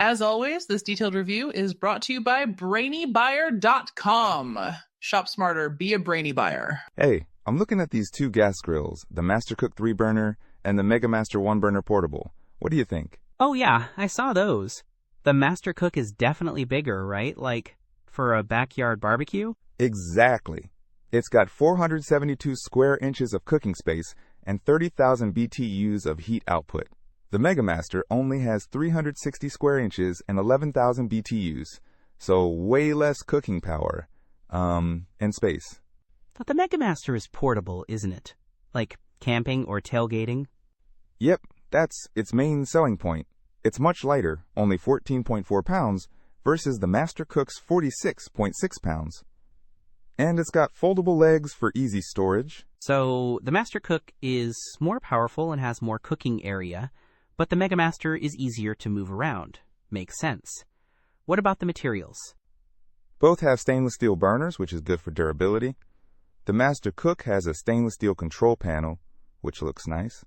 As always, this detailed review is brought to you by BrainyBuyer.com. Shop smarter, be a brainy buyer. Hey, I'm looking at these two gas grills, the Master Cook 3-burner and the Megamaster 1-burner portable. What do you think? Oh yeah, I saw those. The Master Cook is definitely bigger, right? Like, for a backyard barbecue? Exactly. It's got 472 square inches of cooking space and 30,000 BTUs of heat output. The Megamaster only has 360 square inches and 11,000 BTUs, so way less cooking power, and space. But the Megamaster is portable, isn't it? Like camping or tailgating? Yep, that's its main selling point. It's much lighter, only 14.4 pounds, versus the Master Cook's 46.6 pounds. And it's got foldable legs for easy storage. So the Master Cook is more powerful and has more cooking area, but the Megamaster is easier to move around. Makes sense. What about the materials? Both have stainless steel burners, which is good for durability. The Master Cook has a stainless steel control panel, which looks nice.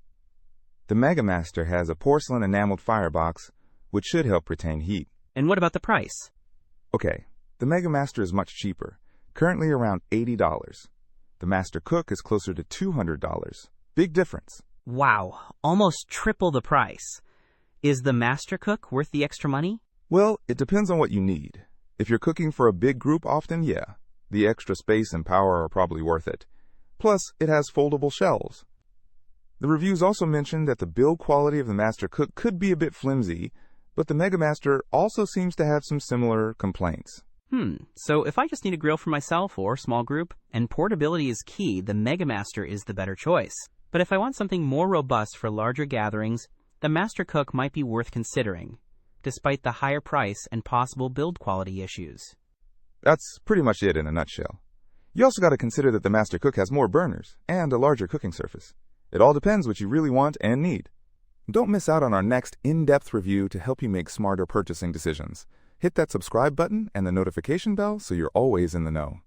The Megamaster has a porcelain enameled firebox, which should help retain heat. And what about the price? Okay, the Megamaster is much cheaper, currently around $80. The Master Cook is closer to $200. Big difference. Wow, almost triple the price. Is the Master Cook worth the extra money? Well, it depends on what you need. If you're cooking for a big group often, yeah. The extra space and power are probably worth it. Plus, it has foldable shelves. The reviews also mentioned that the build quality of the Master Cook could be a bit flimsy, but the Megamaster also seems to have some similar complaints. So if I just need a grill for myself or small group, and portability is key, the Megamaster is the better choice. But if I want something more robust for larger gatherings, the Master Cook might be worth considering, despite the higher price and possible build quality issues. That's pretty much it in a nutshell. You also got to consider that the Master Cook has more burners and a larger cooking surface. It all depends what you really want and need. Don't miss out on our next in-depth review to help you make smarter purchasing decisions. Hit that subscribe button and the notification bell so you're always in the know.